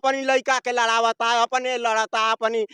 अपनी लड़का के लड़ावता, अपने लड़ता, अपनी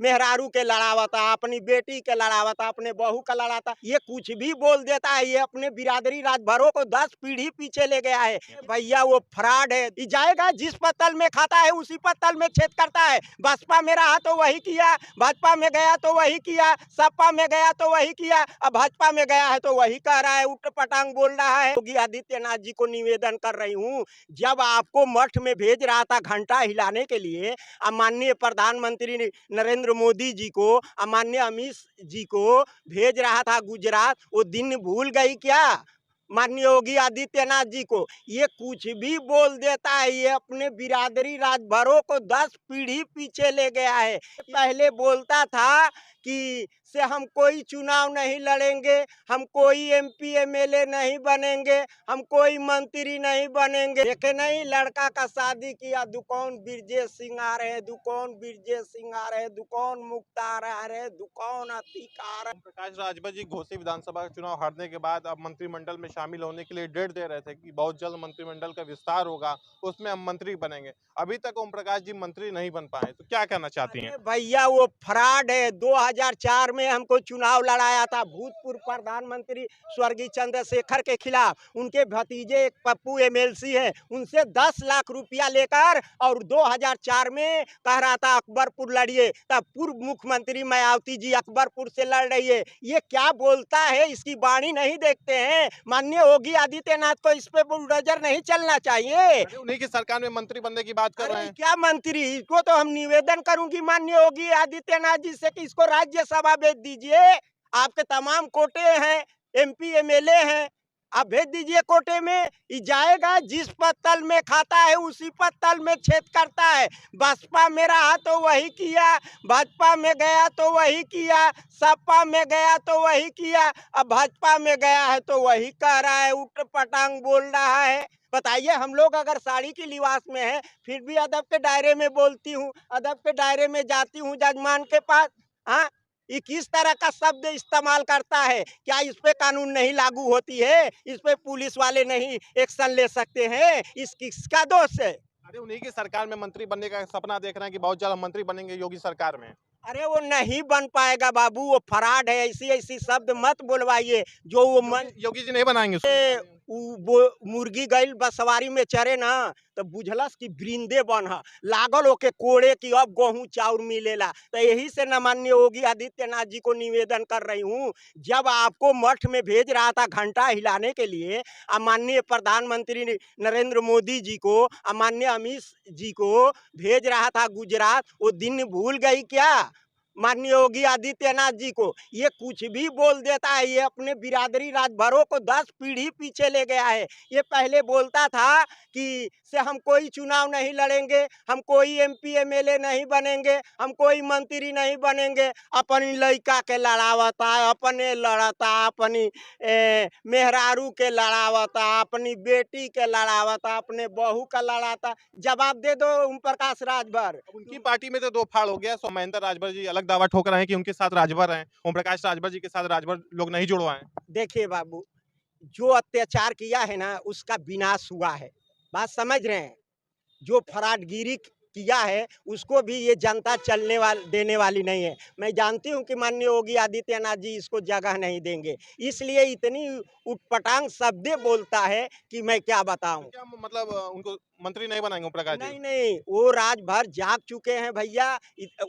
मेहरारू के लड़ावता, अपनी बेटी के लड़ावता, अपने बहू का लड़ाता। ये कुछ भी बोल देता है। ये अपने बिरादरी राजभरों को 10 पीढ़ी पीछे ले गया है। भैया वो फ्रॉड है। ये जाएगा जिस पत्तल में खाता है उसी पत्तल में छेद करता है। बसपा में रहा तो वही किया, भाजपा में गया तो वही किया, सपा में गया तो वही किया, अब भाजपा में गया है तो वही कह रहा है, उठ पटांग बोल रहा है। योगी आदित्यनाथ जी को निवेदन कर रही हूँ, जब आपको मठ में भेज रहा था घंटा हिलाने के लिए, माननीय प्रधानमंत्री नरेंद्र मोदी जी को, माननीय अमित जी को भेज रहा था गुजरात, वो दिन भूल गई क्या माननीय योगी आदित्यनाथ जी को? ये कुछ भी बोल देता है। ये अपने बिरादरी राजभरों को 10 पीढ़ी पीछे ले गया है। पहले बोलता था कि से हम कोई चुनाव नहीं लड़ेंगे, हम कोई एमपी एमएलए नहीं बनेंगे, हम कोई मंत्री नहीं बनेंगे। देखे नहीं, लड़का का शादी किया, दुकान ब्रजेश सिंह आ रहे, दुकान ब्रजेश सिंह आ रहे, दुकान मुख्तार आ रहे, दुकान अतीक आ रहे। प्रकाश राजभर जी घोसी विधानसभा का चुनाव हारने के बाद अब मंत्रिमंडल में शामिल होने के लिए डेट दे रहे थे कि बहुत जल्द मंत्रिमंडल का विस्तार होगा, उसमें हम मंत्री बनेंगे। अभी तक ओम प्रकाश जी मंत्री नहीं बन पाए, तो क्या कहना चाहती हैं? अरे भैया वो फ्रॉड है। 2004 में हमको चुनाव लड़ाया था भूतपूर्व प्रधानमंत्री स्वर्गीय चंद्रशेखर के खिलाफ। उनके भतीजे एक पप्पू एमएलसी है, उनसे 10 लाख रुपया लेकर और 2004 में कह रहा था अकबरपुर लड़िए, तब पूर्व मुख्यमंत्री मायावती जी अकबरपुर से लड़ रही है। ये क्या बोलता है, इसकी वाणी नहीं देखते हैं? माननीय योगी आदित्यनाथ को इस पे बुलडोजर नहीं चलना चाहिए। उन्हीं की सरकार में मंत्री बनने की बात कर रहे अरे हैं। क्या मंत्री, इसको तो हम निवेदन करूंगी माननीय योगी आदित्यनाथ जी से कि इसको राज्यसभा भेज दीजिए। आपके तमाम कोटे हैं, एमपी एमएलए हैं, आप भेज दीजिए कोटे में। ये जाएगा जिस पत्तल में खाता है उसी पत्तल में छेद करता है। बसपा में रहा तो वही किया, भाजपा में गया तो वही किया, सपा में गया तो वही किया, अब भाजपा में गया है तो वही कह रहा है, उठ पटांग बोल रहा है। बताइए, हम लोग अगर साड़ी की लिबास में है फिर भी अदब के दायरे में बोलती हूँ, अदब के दायरे में जाती हूँ जजमान के पास। हाँ, ये किस तरह का शब्द इस्तेमाल करता है? क्या इस पे कानून नहीं लागू होती है? इस पे पुलिस वाले नहीं एक्शन ले सकते हैं? इस किसका दोष है? अरे उन्हीं की सरकार में मंत्री बनने का सपना देख रहे हैं कि बहुत जल्द हम मंत्री बनेंगे योगी सरकार में। अरे वो नहीं बन पाएगा बाबू, वो फ्रॉड है। ऐसी ऐसी शब्द मत बोलवाइए जो वो मन योगी जी नहीं बनाएंगे। मुर्गी गईल बसवारी में चरे ना, तो बुझलस की वृंदे बन लागल ओके कोड़े की अब गेहूं चाउर मिलेला। तो यही से न माननीय योगी आदित्यनाथ जी को निवेदन कर रही हूँ, जब आपको मठ में भेज रहा था घंटा हिलाने के लिए, माननीय प्रधानमंत्री नरेंद्र मोदी जी को, माननीय अमित जी को भेज रहा था गुजरात, वो दिन भूल गई क्या माननीय योगी आदित्यनाथ जी को? ये कुछ भी बोल देता है। ये अपने बिरादरी राजभरों को 10 पीढ़ी पीछे ले गया है। ये पहले बोलता था कि से हम कोई चुनाव नहीं लड़ेंगे, हम कोई एमपी एमएलए नहीं बनेंगे, हम कोई मंत्री नहीं बनेंगे, अपनी लड़का के लड़ावता, अपने लड़ता, अपनी मेहरारू के लड़ावता, अपनी बेटी के लड़ावता, अपने बहू का लड़ाता। जवाब दे दो ओम प्रकाश राजभर। उनकी पार्टी में तो दो फाड़ हो गया। सो महेंद्र राजभर जी अलग दावा ठोक रहे हैं कि उनके साथ राजभर हैं, ओम प्रकाश राजभर जी के साथ राजभर लोग नहीं जुड़वाए। देखिए बाबू, जो अत्याचार किया है ना उसका विनाश हुआ है, बात समझ रहे हैं? जो फराडगिरी किया है उसको भी ये जनता देने वाली नहीं है। मैं जानती हूँ कि माननीय योगी आदित्यनाथ जी इसको जगह नहीं देंगे, इसलिए इतनी उटपटांग शब्दें बोलता है कि मैं क्या बताऊं। क्या मतलब उनको मंत्री नहीं बनाएंगे ओम प्रकाश जी? नहीं नहीं, वो राज भर जाग चुके हैं भैया।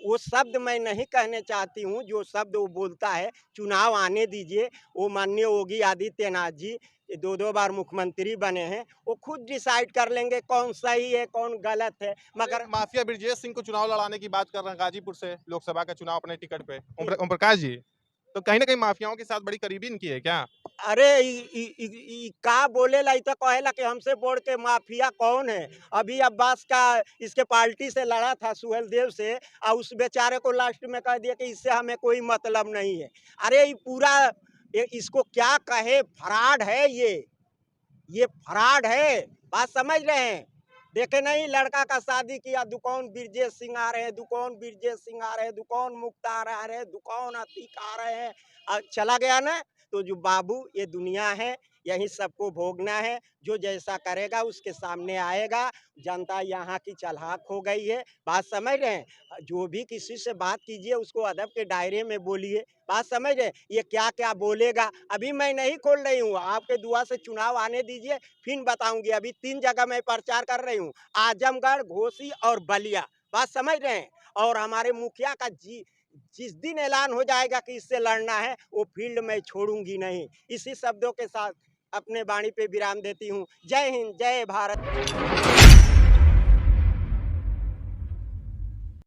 वो शब्द मैं नहीं कहने चाहती हूँ जो शब्द वो बोलता है। चुनाव आने दीजिए, वो माननीय योगी आदित्यनाथ जी 2-2 बार मुख्यमंत्री बने हैं, वो खुद डिसाइड कर लेंगे कौन सही है कौन गलत है। मगर माफिया ब्रजेश सिंह को चुनाव लड़ाने की बात कर रहे हैं गाजीपुर से लोकसभा का चुनाव अपने टिकट पे, ओम प्रकाश जी तो कहीं ना कहीं माफियाओं के साथ बड़ी करीबी इनकी है क्या? अरे का बोलेला, इ तो कहेला कि हमसे बढ़ के माफिया कौन है। अभी अब्बास का इसके पार्टी से लड़ा था सुहेल देव से, और उस बेचारे को लास्ट में कह दिया कि इससे हमें कोई मतलब नहीं है। अरे ये पूरा इसको क्या कहे, फ्रॉड है ये फ्रॉड है। बात समझ रहे हैं? देखे नहीं, लड़का का शादी किया, दुकान ब्रजेश सिंह आ रहे हैं, दुकान ब्रजेश सिंह आ रहे हैं, दुकान मुख्तार आ रहे हैं, दुकान अतीक आ रहे हैं, चला गया ना। तो जो बाबू ये दुनिया है, यही सबको भोगना है। जो जैसा करेगा उसके सामने आएगा। जनता यहाँ की चालाक हो गई है, बात समझ रहे हैं। जो भी किसी से बात कीजिए उसको अदब के दायरे में बोलिए, बात समझ रहे हैं। ये क्या क्या बोलेगा अभी मैं नहीं खोल रही हूँ, आपके दुआ से चुनाव आने दीजिए, फिर बताऊंगी। अभी 3 जगह मैं प्रचार कर रही हूँ, आजमगढ़, घोसी और बलिया, बात समझ रहे हैं। और हमारे मुखिया का जिस दिन ऐलान हो जाएगा कि इससे लड़ना है, वो फील्ड में छोड़ूंगी नहीं। इसी शब्दों के साथ अपने वाणी पे विराम देती हूँ। जय हिंद, जय भारत।